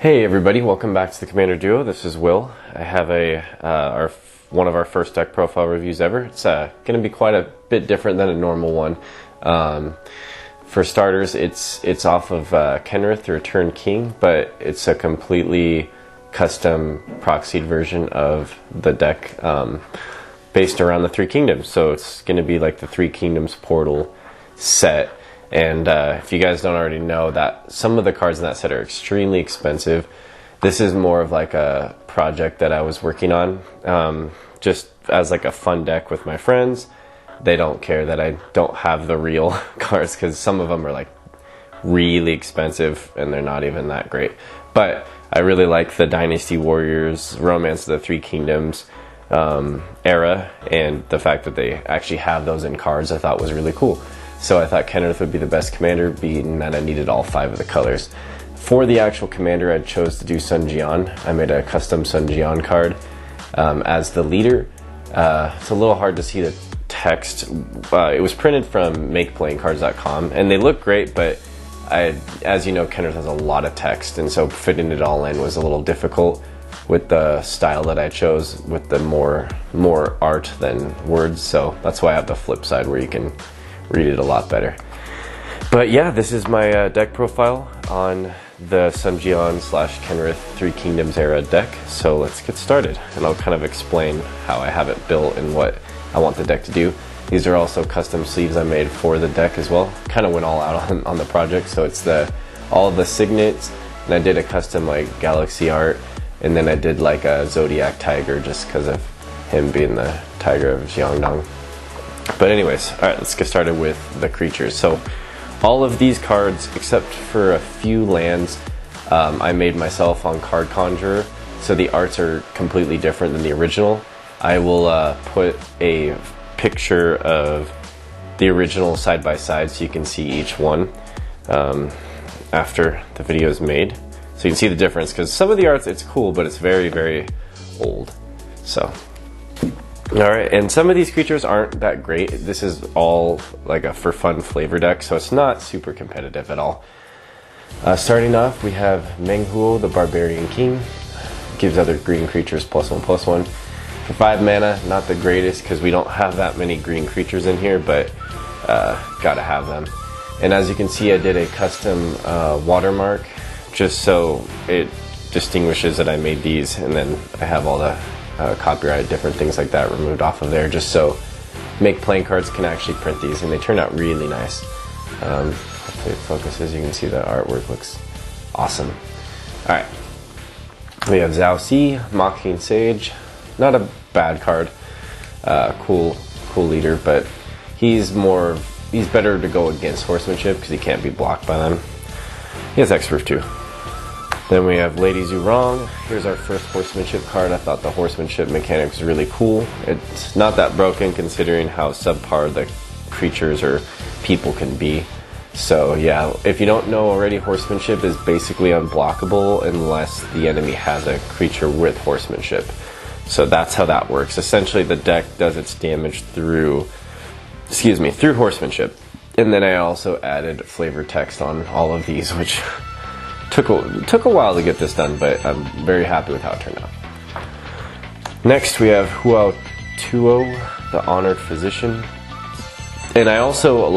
Hey everybody, welcome back to the Commander Duo. This is Will. I have one of our first deck profile reviews ever. It's going to be quite a bit different than a normal one. For starters, it's off of Kenrith, the Return King, but it's a completely custom proxied version of the deck based around the Three Kingdoms. So it's going to be like the Three Kingdoms Portal set. And if you guys don't already know, that some of the cards in that set are extremely expensive. This is more of like a project that I was working on, just as like a fun deck with my friends. They don't care that I don't have the real cards because some of them are like really expensive and they're not even that great. But I really like the Dynasty Warriors, Romance of the Three Kingdoms era, and the fact that they actually have those in cards I thought was really cool. So I thought Kenrith would be the best commander, being that I needed all 5 of the colors. For the actual commander, I chose to do Sun Jian. I made a custom Sun Jian card as the leader. It's a little hard to see the text. It was printed from makeplayingcards.com, and they look great, but as you know, Kenrith has a lot of text, and so fitting it all in was a little difficult with the style that I chose, with the more art than words. So that's why I have the flip side where you can read it a lot better. But yeah, this is my deck profile on the Sun Jian / Kenrith Three Kingdoms era deck. So let's get started, and I'll kind of explain how I have it built and what I want the deck to do. These are also custom sleeves I made for the deck as well. Kind of went all out on the project. So it's all of the signets, and I did a custom like galaxy art, and then I did like a Zodiac Tiger just because of him being the Tiger of Xiangdong. But anyways, alright, let's get started with the creatures. So all of these cards, except for a few lands, I made myself on Card Conjurer. So the arts are completely different than the original. I will put a picture of the original side by side so you can see each one after the video is made. So you can see the difference, because some of the arts, it's cool, but it's very, very old. So alright, and some of these creatures aren't that great. This is all like a for fun flavor deck, so it's not super competitive at all. Starting off, we have Menghuo, the Barbarian King. Gives other green creatures +1/+1. For 5 mana, not the greatest because we don't have that many green creatures in here, but gotta have them. And as you can see, I did a custom watermark just so it distinguishes that I made these, and then I have all the copyright, different things like that removed off of there, just so Make Playing Cards can actually print these, and they turn out really nice. Hopefully it focuses. You can see the artwork looks awesome. Alright, we have Zhao Si, Mocking Sage. Not a bad card. Cool leader, but he's better to go against horsemanship because he can't be blocked by them. He has X-Proof too. Then we have Lady Zhurong. Here's our first horsemanship card. I thought the horsemanship mechanic was really cool. It's not that broken considering how subpar the creatures or people can be. So yeah, if you don't know already, horsemanship is basically unblockable unless the enemy has a creature with horsemanship. So that's how that works. Essentially, the deck does its damage through horsemanship. And then I also added flavor text on all of these, which took a while to get this done, but I'm very happy with how it turned out. Next, we have Huao Tuo, the Honored Physician. And I also,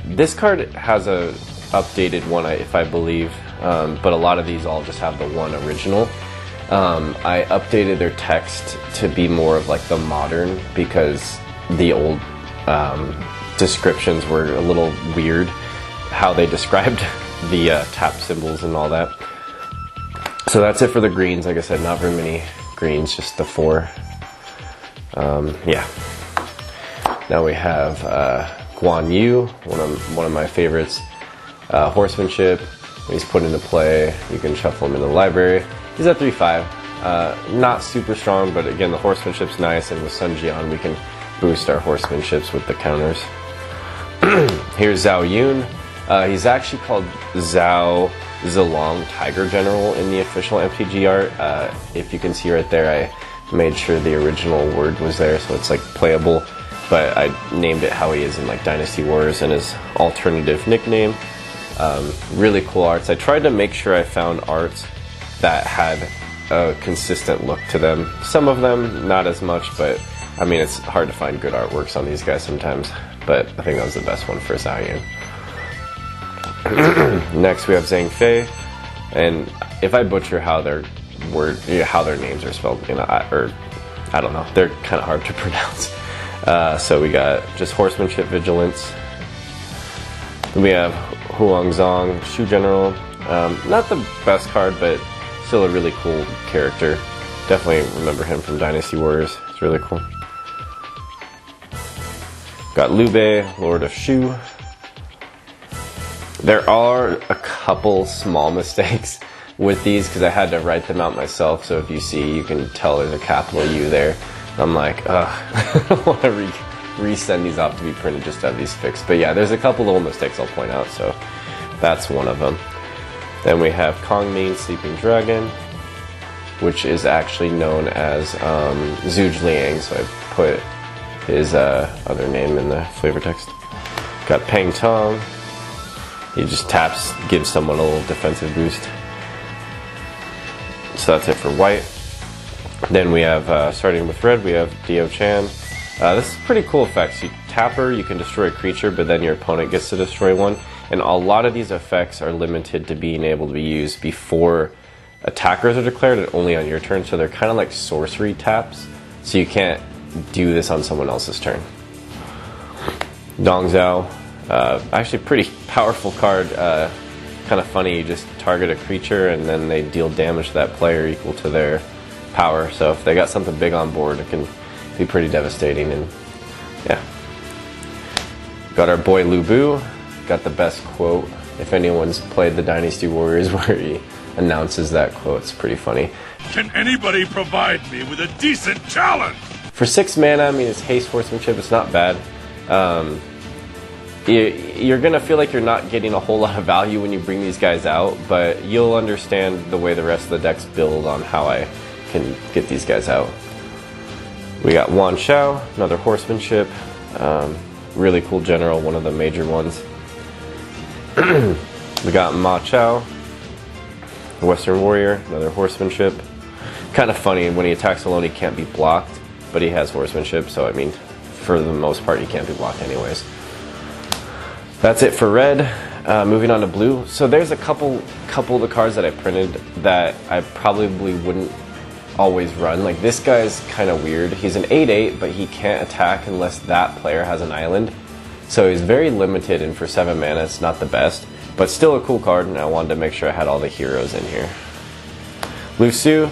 this card has a updated one, if I believe, but a lot of these all just have the one original. I updated their text to be more of like the modern, because the old descriptions were a little weird, how they described the tap symbols and all that. So that's it for the greens. Like I said, not very many greens, just the 4. Yeah. Now we have Guan Yu, one of my favorites. Horsemanship. When he's put into play, you can shuffle him into the library. He's at 3/5. Not super strong, but again, the horsemanship's nice, and with Sun Jian we can boost our horsemanships with the counters. Here's Zhao Yun. He's actually called Zhao Zilong Tiger General in the official MTG art. If you can see right there, I made sure the original word was there, so it's like playable, but I named it how he is in like Dynasty Warriors and his alternative nickname. Really cool arts. I tried to make sure I found arts that had a consistent look to them. Some of them not as much, but I mean, it's hard to find good artworks on these guys sometimes, but I think that was the best one for Xian. Next we have Zhang Fei, and if I butcher how their names are spelled, you know, I don't know, they're kind of hard to pronounce. So we got just Horsemanship Vigilance. Then we have Huangzong, Shu General. Not the best card, but still a really cool character. Definitely remember him from Dynasty Warriors. It's really cool. Got Liu Bei, Lord of Shu. There are a couple small mistakes with these because I had to write them out myself. So if you see, you can tell there's a capital U there. I'm like, I don't want to resend these off to be printed just to have these fixed. But yeah, there's a couple little mistakes I'll point out. So that's one of them. Then we have Kong Ming, Sleeping Dragon, which is actually known as Zhuge Liang. So I put his other name in the flavor text. Got Peng Tong. He just taps, gives someone a little defensive boost. So that's it for white. Then we have, starting with red, we have Dio Chan. This is pretty cool effects. You tap her, you can destroy a creature, but then your opponent gets to destroy one. And a lot of these effects are limited to being able to be used before attackers are declared and only on your turn. So they're kind of like sorcery taps. So you can't do this on someone else's turn. Dong Zhao. Actually pretty powerful card. Kind of funny, you just target a creature and then they deal damage to that player equal to their power. So if they got something big on board, it can be pretty devastating. And yeah. Got our boy Lu Bu. Got the best quote. If anyone's played the Dynasty Warriors where he announces that quote, it's pretty funny. Can anybody provide me with a decent challenge? For 6 mana, I mean, it's haste horsemanship, it's not bad. You're going to feel like you're not getting a whole lot of value when you bring these guys out, but you'll understand the way the rest of the decks build on how I can get these guys out. We got Wan Shao, another horsemanship. Really cool general, one of the major ones. We got Ma Chao, Western Warrior, another horsemanship. Kind of funny, when he attacks alone he can't be blocked, but he has horsemanship, so I mean, for the most part he can't be blocked anyways. That's it for red. Moving on to blue. So there's a couple of the cards that I printed that I probably wouldn't always run. Like this guy's kind of weird. He's an 8/8, but he can't attack unless that player has an island. So he's very limited, and for 7 mana it's not the best, but still a cool card, and I wanted to make sure I had all the heroes in here. Lu Su,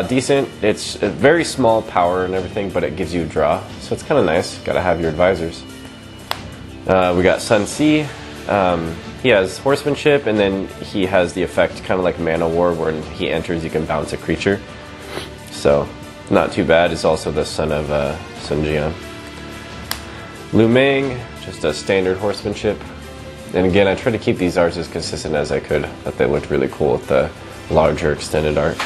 decent. It's a very small power and everything, but it gives you a draw, so it's kind of nice. Gotta have your advisors. We got Sun Si. He has horsemanship, and then he has the effect kind of like Mana War, where when he enters you can bounce a creature. So not too bad. He's also the son of Sun Jian. Lu Meng, just a standard horsemanship. And again, I tried to keep these arts as consistent as I could. Thought they looked really cool with the larger extended art.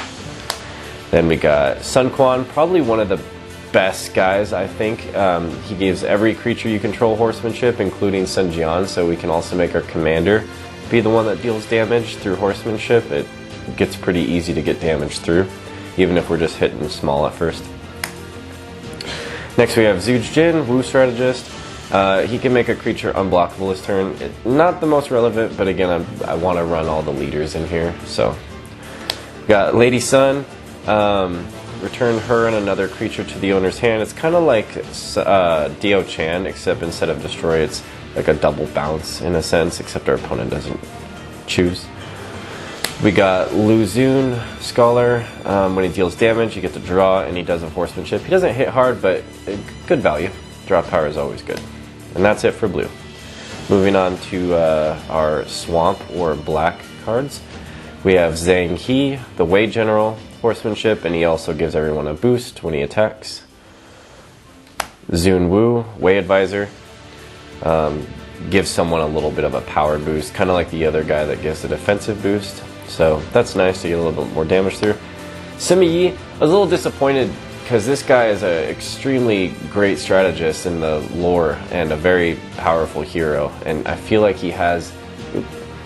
Then we got Sun Quan, probably one of the best guys, I think. He gives every creature you control horsemanship, including Sun Jian, so we can also make our commander be the one that deals damage through horsemanship. It gets pretty easy to get damage through, even if we're just hitting small at first. Next we have Zhuge Jin, Wu Strategist. He can make a creature unblockable this turn. Not the most relevant, but again, I want to run all the leaders in here. So, got Lady Sun. Return her and another creature to the owner's hand. It's kind of like Dio Chan, except instead of destroy, it's like a double bounce in a sense, except our opponent doesn't choose. We got Lu Xun, Scholar. When he deals damage, you get to draw, and he does a horsemanship. He doesn't hit hard, but good value. Draw power is always good. And that's it for blue. Moving on to our swamp or black cards. We have Zhang He, the Wei General, horsemanship, and he also gives everyone a boost when he attacks. Zun Wu, Wei Advisor, gives someone a little bit of a power boost, kind of like the other guy that gives the defensive boost. So that's nice to get a little bit more damage through. Sima Yi, I was a little disappointed because this guy is an extremely great strategist in the lore and a very powerful hero, and I feel like he has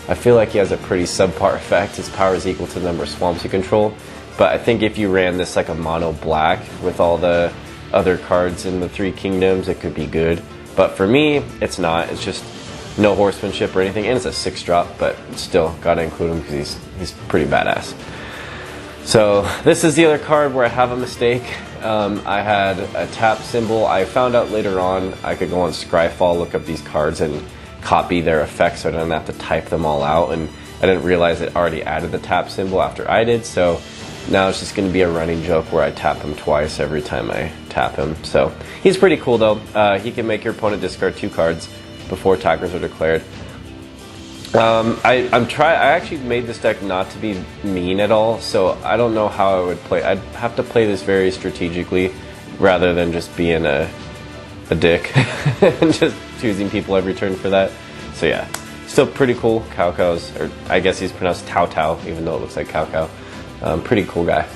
I feel like he has a pretty subpar effect. His power is equal to the number of swamps you control. But I think if you ran this like a mono black with all the other cards in the Three Kingdoms, it could be good. But for me, it's not. It's just no horsemanship or anything, and it's a 6-drop, but still gotta include him because he's pretty badass. So this is the other card where I have a mistake. I had a tap symbol. I found out later on I could go on Scryfall, look up these cards, and copy their effects so I didn't have to type them all out, and I didn't realize it already added the tap symbol after I did, so now it's just going to be a running joke where I tap him twice every time I tap him. So he's pretty cool though. He can make your opponent discard 2 cards before attackers are declared. I actually made this deck not to be mean at all, so I don't know how I would play. I'd have to play this very strategically rather than just being a dick and just choosing people every turn for that. So yeah, still pretty cool. Cao, or I guess he's pronounced Tao Tao, even though it looks like Cao. Pretty cool guy.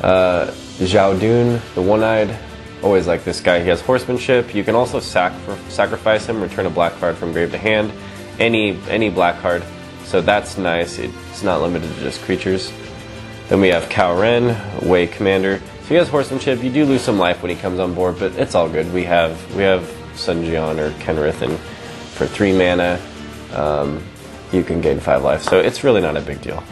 Zhao Dun, the one-eyed. Always like this guy. He has horsemanship. You can also sacrifice him, return a black card from grave to hand. Any black card. So that's nice. It's not limited to just creatures. Then we have Cao Ren, Wei Commander. So he has horsemanship. You do lose some life when he comes on board, but it's all good. We have Sun Jian or Kenrith, and for 3 mana, you can gain 5 life. So it's really not a big deal.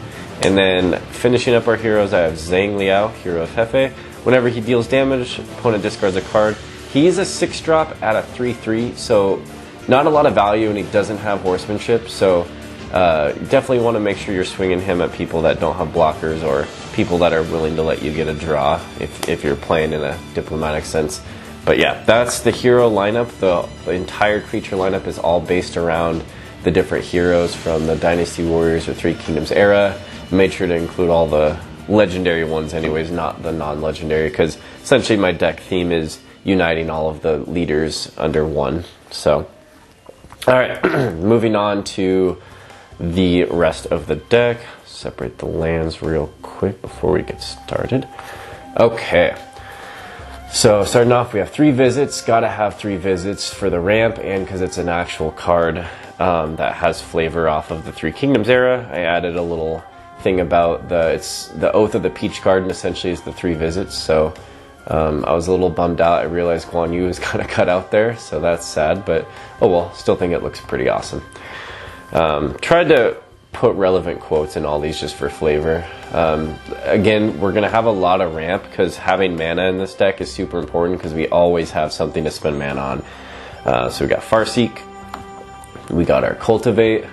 And then finishing up our heroes, I have Zhang Liao, Hero of Hefe. Whenever he deals damage, opponent discards a card. He's a 6-drop at a 3/3, so not a lot of value, and he doesn't have horsemanship. So definitely want to make sure you're swinging him at people that don't have blockers or people that are willing to let you get a draw if you're playing in a diplomatic sense. But yeah, that's the hero lineup. The entire creature lineup is all based around the different heroes from the Dynasty Warriors or Three Kingdoms era. Made sure to include all the legendary ones anyways, not the non-legendary, because essentially my deck theme is uniting all of the leaders under one. So, alright, moving on to the rest of the deck. Separate the lands real quick before we get started. Okay, so starting off, we have 3 visits. Gotta have 3 visits for the ramp, and because it's an actual card that has flavor off of the Three Kingdoms era, I added a little thing about it's the Oath of the Peach card, and essentially is the 3 visits. So I was a little bummed out. I realized Guan Yu is kind of cut out there, so that's sad, but oh well, still think it looks pretty awesome. Tried to put relevant quotes in all these just for flavor. Again, we're gonna have a lot of ramp because having mana in this deck is super important because we always have something to spend mana on. So we got Farseek, we got our Cultivate,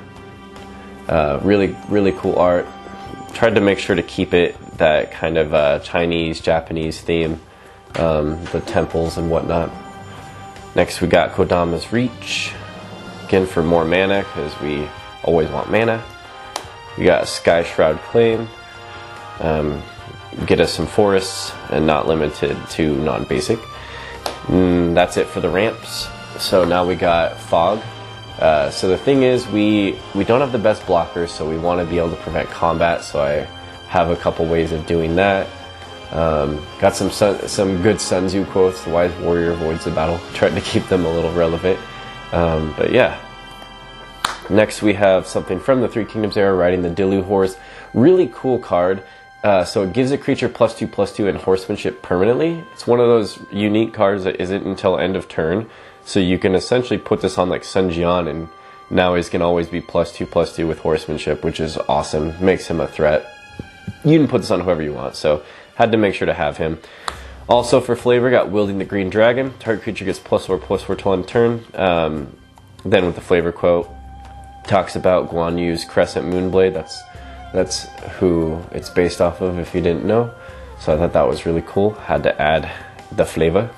really cool art. Tried to make sure to keep it that kind of Chinese, Japanese theme, the temples and whatnot. Next we got Kodama's Reach, again for more mana because we always want mana. We got Sky Shroud Claim, get us some forests and not limited to non-basic. That's it for the ramps. So now we got Fog. So the thing is, we don't have the best blockers, so we want to be able to prevent combat, so I have a couple ways of doing that. Got some good Sun Tzu quotes. The wise warrior avoids the battle. Tried to keep them a little relevant. But yeah. Next we have something from the Three Kingdoms era, riding the Dilu Horse. Really cool card. So it gives a creature +2/+2 and horsemanship permanently. It's one of those unique cards that isn't until end of turn. So you can essentially put this on like Sun Jian, and now he's can always be +2/+2 with horsemanship, which is awesome. Makes him a threat. You can put this on whoever you want, so had to make sure to have him. Also for flavor, got Wielding the Green Dragon. Target creature gets +4/+4 till end turn. Then with the flavor quote, talks about Guan Yu's Crescent Moonblade. That's who it's based off of, if you didn't know. So I thought that was really cool. Had to add the flavor.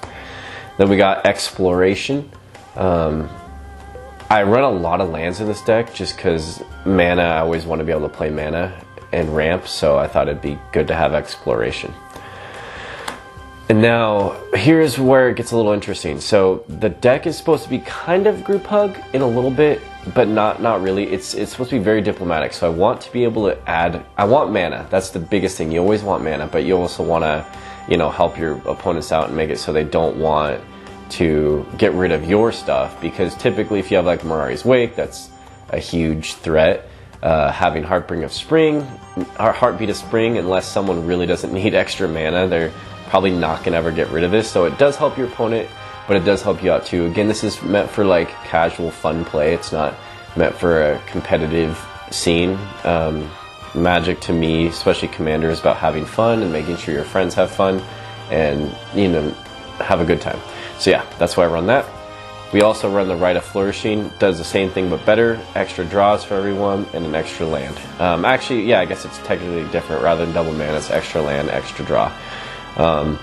Then we got Exploration. I run a lot of lands in this deck just because mana, I always want to be able to play mana and ramp, so I thought it'd be good to have Exploration. And now, here's where it gets a little interesting. So the deck is supposed to be kind of group hug in a little bit, but not really. It's supposed to be very diplomatic, so I want to be able to add, I want mana. That's the biggest thing. You always want mana, but you also want to, help your opponents out and make it so they don't want to get rid of your stuff, because typically if you have like Mirari's Wake, that's a huge threat. having Heartbeat of Spring, unless someone really doesn't need extra mana, they're probably not going to ever get rid of this. So it does help your opponent, but it does help you out too. Again, this is meant for like casual fun play. It's not meant for a competitive scene. Magic to me, especially Commander, is about having fun and making sure your friends have fun and, you know, have a good time. So yeah, that's why I run that. We also run the Rite of Flourishing. Does the same thing but better. Extra draws for everyone and an extra land. Actually, yeah, I guess it's technically different. Rather than double mana, it's extra land, extra draw. And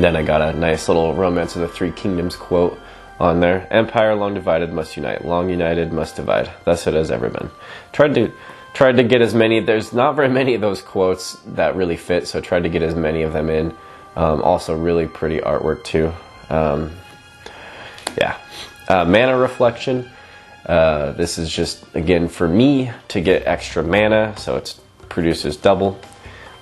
then I got a nice little Romance of the Three Kingdoms quote on there. Empire long divided must unite. Long united must divide. Thus it has ever been. Tried to get as many. There's not very many of those quotes that really fit, so I tried to get as many of them in. Also really pretty artwork too. Yeah. Mana Reflection. This is just, again, for me to get extra mana, so it produces double.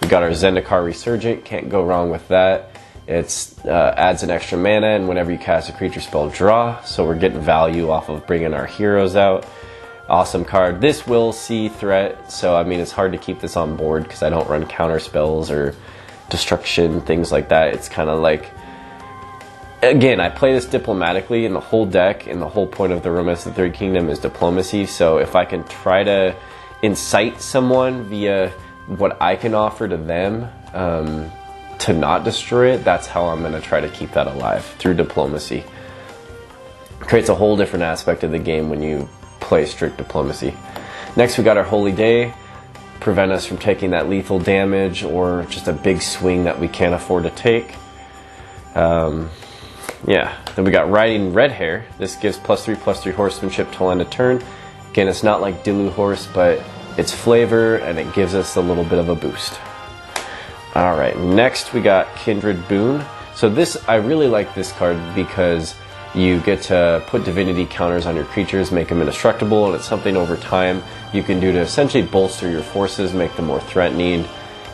We got our Zendikar Resurgent. Can't go wrong with that. It's adds an extra mana, and whenever you cast a creature spell, draw. So we're getting value off of bringing our heroes out. Awesome card. This will see threat, so I mean it's hard to keep this on board because I don't run counter spells or destruction, things like that. It's kind of like, again, I play this diplomatically in the whole deck, and the whole point of the Romance of the Third Kingdom is diplomacy. So if I can try to incite someone via what I can offer to them to not destroy it, that's how I'm going to try to keep that alive, through diplomacy. Creates a whole different aspect of the game when you play strict diplomacy. Next we got our Holy Day. Prevent us from taking that lethal damage or just a big swing that we can't afford to take. Yeah, then we got Riding Red Hair. This gives +3/+3 horsemanship till end of turn. Again, it's not like Dilu Horse, but it's flavor and it gives us a little bit of a boost. Alright, next we got Kindred Boon. So this, I really like this card because you get to put divinity counters on your creatures, make them indestructible, and it's something over time you can do to essentially bolster your forces, make them more threatening.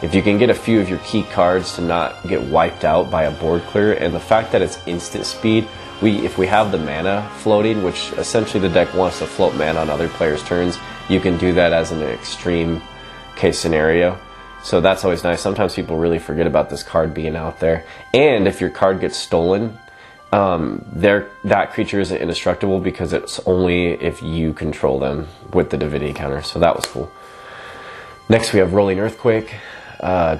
If you can get a few of your key cards to not get wiped out by a board clear, and the fact that it's instant speed, if we have the mana floating, which essentially the deck wants to float mana on other players' turns, you can do that as an extreme case scenario. So that's always nice. Sometimes people really forget about this card being out there. And if your card gets stolen, that creature isn't indestructible because it's only if you control them with the divinity counter. So that was cool. Next we have Rolling Earthquake.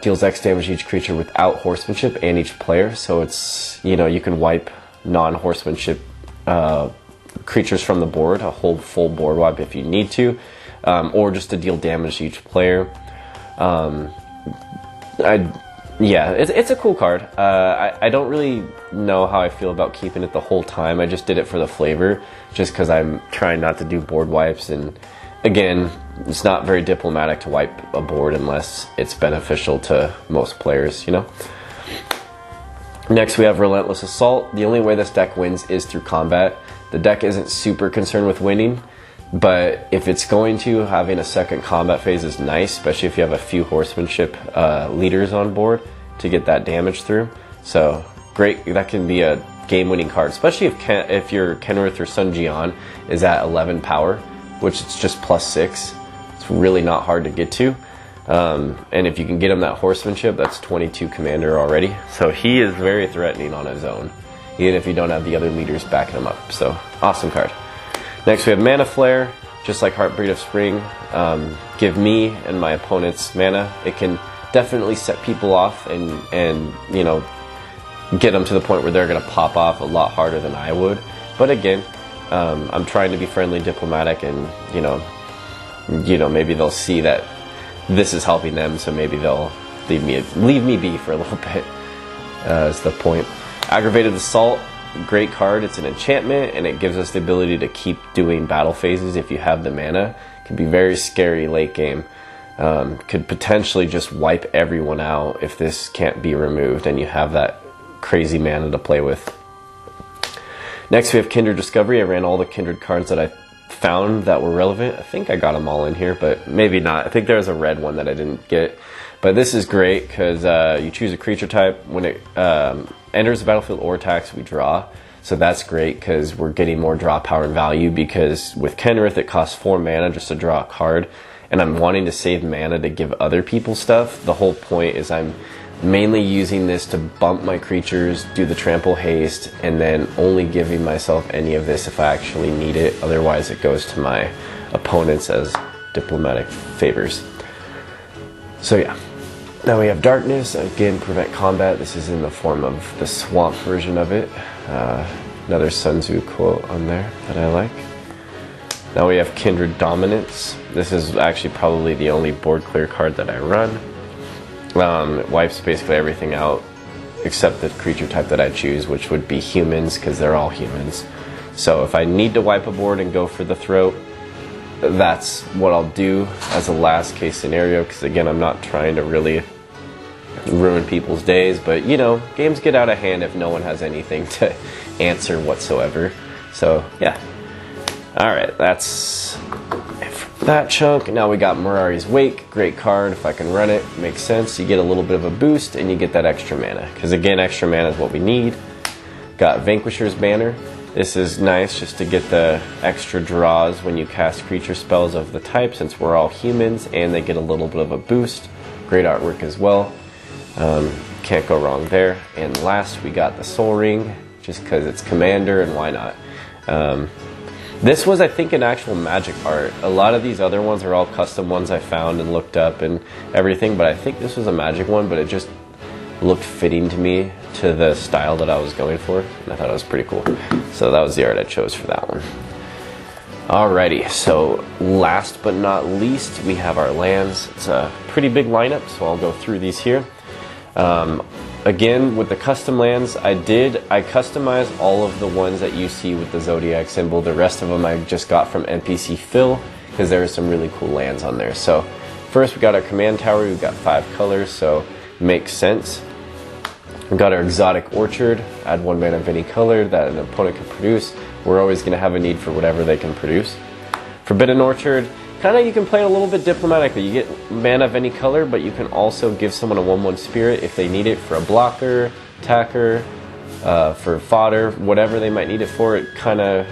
Deals X damage to each creature without horsemanship and each player. So it's, you know, you can wipe non-horsemanship creatures from the board, a whole full board wipe if you need to, or just to deal damage to each player. Yeah, it's a cool card. I don't really know how I feel about keeping it the whole time. I just did it for the flavor, just because I'm trying not to do board wipes. And again, it's not very diplomatic to wipe a board unless it's beneficial to most players, you know? Next we have Relentless Assault. The only way this deck wins is through combat. The deck isn't super concerned with winning, but if it's going to, having a second combat phase is nice, especially if you have a few horsemanship leaders on board to get that damage through. So great, that can be a game-winning card, especially if your Kenrith or Sun Jian is at 11 power, which it's just +6. It's really not hard to get to. And if you can get him that horsemanship, that's 22 commander already. So he is very threatening on his own, even if you don't have the other leaders backing him up. So awesome card. Next we have Mana Flare. Just like Heartbeat of Spring, give me and my opponents mana. It can definitely set people off and you know, get them to the point where they're going to pop off a lot harder than I would. But again, I'm trying to be friendly, diplomatic, and you know, maybe they'll see that this is helping them, so maybe they'll leave me be for a little bit. Is the point. Aggravated Assault. Great card. It's an enchantment and it gives us the ability to keep doing battle phases if you have the mana. It can be very scary late game. Could potentially just wipe everyone out if this can't be removed and you have that crazy mana to play with. Next we have Kindred Discovery. I ran all the Kindred cards that I found that were relevant. I think I got them all in here, but maybe not. I think there's a red one that I didn't get. But this is great because you choose a creature type. When it enters the battlefield or attacks, we draw. So that's great because we're getting more draw power and value, because with Kenrith it costs 4 mana just to draw a card, and I'm wanting to save mana to give other people stuff. The whole point is I'm mainly using this to bump my creatures, do the trample haste, and then only giving myself any of this if I actually need it. Otherwise it goes to my opponents as diplomatic favors. So yeah, now we have darkness, again prevent combat. This is in the form of the swamp version of it. Another Sun Tzu quote on there that I like. Now we have Kindred Dominance. This is actually probably the only board clear card that I run. It wipes basically everything out except the creature type that I choose, which would be humans, because they're all humans. So if I need to wipe a board and go for the throat, that's what I'll do as a last case scenario, because again, I'm not trying to really ruin people's days, but you know, games get out of hand if no one has anything to answer whatsoever. So yeah. Alright, that's it for that chunk. Now we got Mirari's Wake, great card. If I can run it, makes sense. You get a little bit of a boost and you get that extra mana, because again, extra mana is what we need. Got Vanquisher's Banner. This is nice just to get the extra draws when you cast creature spells of the type, since we're all humans, and they get a little bit of a boost. Great artwork as well. Can't go wrong there. And last we got the Soul Ring, just because it's Commander and why not. This was, I think, an actual Magic art. A lot of these other ones are all custom ones I found and looked up and everything, but I think this was a Magic one, but it just looked fitting to me, to the style that I was going for, and I thought it was pretty cool. So that was the art I chose for that one. Alrighty, so last but not least, we have our lands. It's a pretty big lineup, so I'll go through these here. Again, with the custom lands, I customized all of the ones that you see with the Zodiac symbol. The rest of them I just got from MPCFILL, because there are some really cool lands on there. So first we got our command tower. We've got 5 colors, so makes sense. We got our Exotic Orchard, add 1 mana of any color that an opponent can produce. We're always going to have a need for whatever they can produce. Forbidden Orchard, kind of you can play it a little bit diplomatically. You get mana of any color, but you can also give someone a 1/1 spirit if they need it for a blocker, attacker, for fodder, whatever they might need it for. It kind of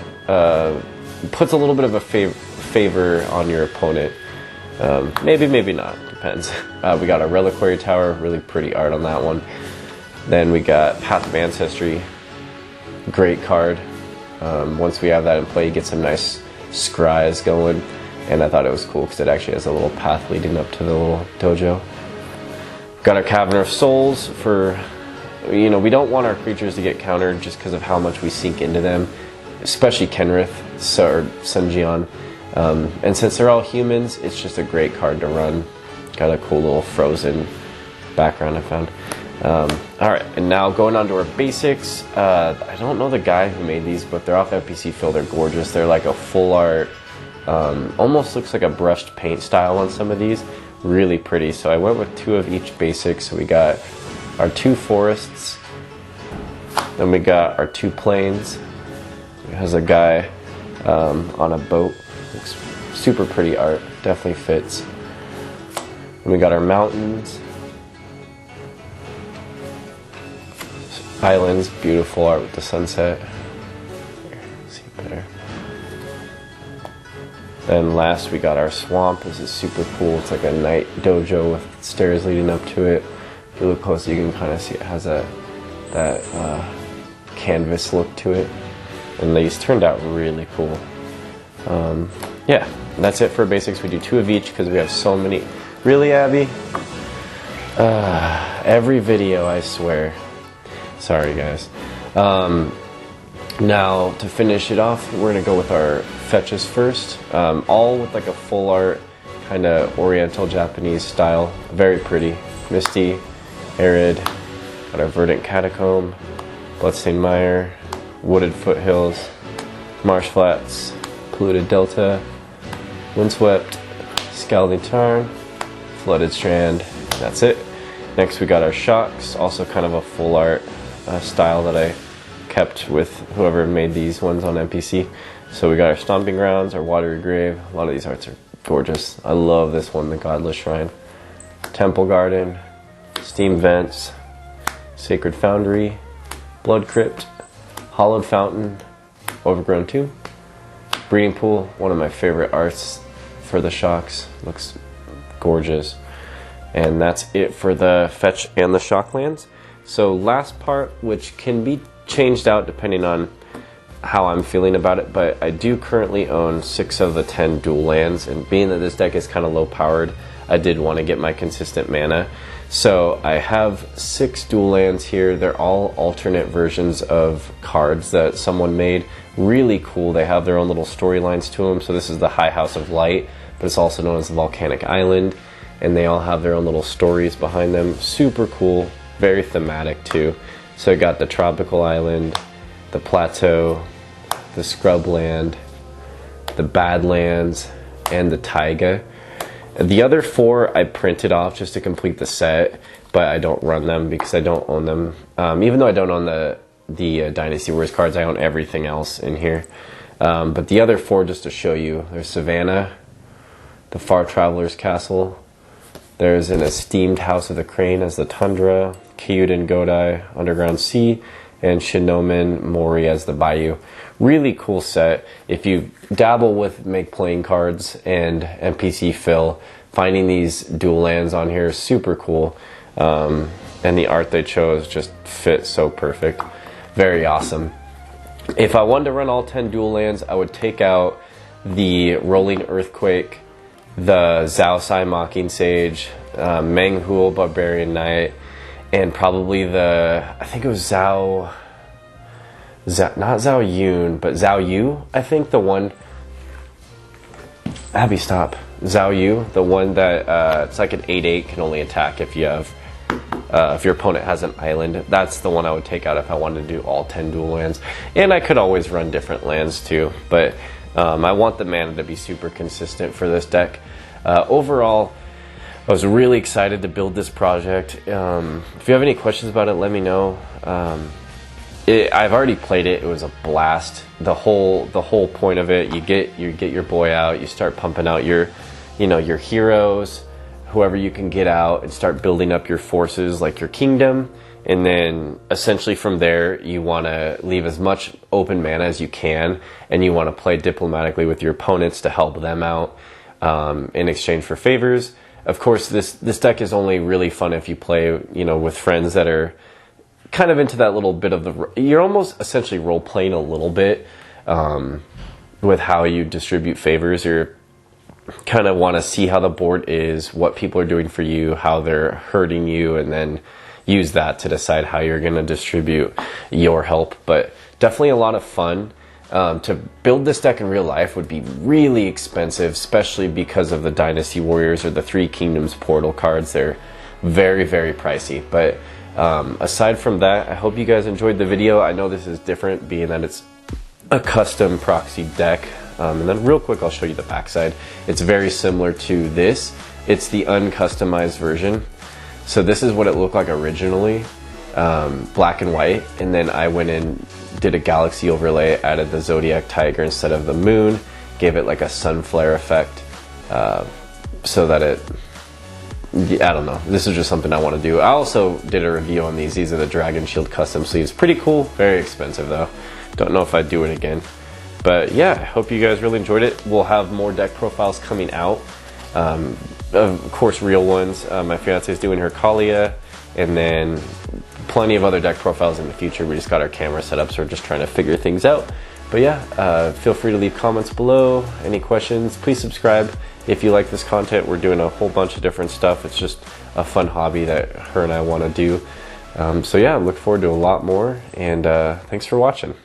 puts a little bit of a favor on your opponent. Maybe, maybe not, depends. We got our Reliquary Tower, really pretty art on that one. Then we got Path of Ancestry, great card. Once we have that in play, you get some nice scries going, and I thought it was cool because it actually has a little path leading up to the little dojo. Got our Cavern of Souls for, you know, we don't want our creatures to get countered just because of how much we sink into them, especially Kenrith or Sunjian. And since they're all humans, it's just a great card to run. Got a cool little frozen background I found. Alright, and now going on to our basics. I don't know the guy who made these, but they're off MPCFILL. They're gorgeous. They're like a full art, almost looks like a brushed paint style on some of these. Really pretty. So I went with 2 of each basic. So we got our 2 forests, then we got our 2 plains. It has a guy on a boat. Looks super pretty art. Definitely fits. And we got our mountains. Islands, beautiful art with the sunset. Here, see better. Then last we got our swamp. This is super cool. It's like a night dojo with stairs leading up to it. If you look close, you can kind of see it has that canvas look to it. And these turned out really cool. Yeah, that's it for basics. We do 2 of each because we have so many. Really, Abby? Every video, I swear. Sorry, guys. Now, to finish it off, we're going to go with our fetches first. All with like a full art, kind of oriental Japanese style. Very pretty. Misty, Arid, got our Verdant Catacomb, Bloodstained Mire, Wooded Foothills, Marsh Flats, Polluted Delta, Windswept, Scalding Tarn, Flooded Strand. That's it. Next we got our Shocks, also kind of a full art style that I kept with whoever made these ones on MPC. So we got our Stomping Grounds, our Watery Grave. A lot of these arts are gorgeous. I love this one, the Godless Shrine. Temple Garden, Steam Vents, Sacred Foundry, Blood Crypt, Hollowed Fountain, Overgrown Tomb, Breeding Pool, one of my favorite arts for the shocks. Looks gorgeous. And that's it for the fetch and the shock lands. So last part, which can be changed out depending on how I'm feeling about it, but I do currently own 6 of the 10 dual lands, and being that this deck is kind of low powered, I did want to get my consistent mana. So I have 6 dual lands here. They're all alternate versions of cards that someone made. Really cool. They have their own little storylines to them. So this is the High House of Light, but it's also known as the Volcanic Island, and they all have their own little stories behind them. Super cool, very thematic too. So I got the Tropical Island, the Plateau, the Scrubland, the Badlands, and the Taiga. The other 4 I printed off just to complete the set, but I don't run them because I don't own them. Even though I don't own the Dynasty Warriors cards, I own everything else in here. But the other 4, just to show you, there's Savannah, the Far Traveler's Castle, there's an Esteemed House of the Crane as the Tundra, Kyuden Godai, Underground Sea, and Shinomen Mori as the Bayou. Really cool set. If you dabble with make playing cards and MPCFILL, finding these dual lands on here is super cool. And the art they chose just fits so perfect. Very awesome. If I wanted to run all 10 dual lands, I would take out the Rolling Earthquake, the Zhao Sai Mocking Sage, Menghul Barbarian Knight, and probably I think it was not Zhao Yun, but Zhao Yu, I think the one, Abby, stop. Zhao Yu, the one that, it's like an 8/8, can only attack if you have, if your opponent has an island. That's the one I would take out if I wanted to do all 10 dual lands. And I could always run different lands too, but I want the mana to be super consistent for this deck. Overall, I was really excited to build this project. If you have any questions about it, let me know. I've already played it. It was a blast. The whole point of it, you get your boy out, you start pumping out your heroes, whoever you can get out, and start building up your forces like your kingdom. And then essentially from there, you want to leave as much open mana as you can, and you want to play diplomatically with your opponents to help them out in exchange for favors. Of course, this deck is only really fun if you play, with friends that are kind of into that little bit of you're almost essentially role playing a little bit with how you distribute favors. You're kind of want to see how the board is, what people are doing for you, how they're hurting you, and then use that to decide how you're going to distribute your help. But definitely a lot of fun. To build this deck in real life would be really expensive, especially because of the Dynasty Warriors or the Three Kingdoms portal cards. They're very, very pricey. But aside from that, I hope you guys enjoyed the video. I know this is different, being that it's a custom proxy deck. And then real quick, I'll show you the backside. It's very similar to this. It's the uncustomized version. So this is what it looked like originally, black and white. And then I went in, did a galaxy overlay, added the Zodiac Tiger instead of the moon, gave it like a sun flare effect, so that I don't know, this is just something I want to do. I also did a review on these. These are the Dragon Shield custom sleeves. Pretty cool, very expensive though. Don't know if I'd do it again. But yeah, I hope you guys really enjoyed it. We'll have more deck profiles coming out. Of course, real ones. My fiance is doing her Kalia, and then plenty of other deck profiles in the future. We just got our camera set up, so we're just trying to figure things out. But yeah, feel free to leave comments below. Any questions, please subscribe if you like this content. We're doing a whole bunch of different stuff. It's just a fun hobby that her and I want to do. So yeah, I look forward to a lot more, and thanks for watching.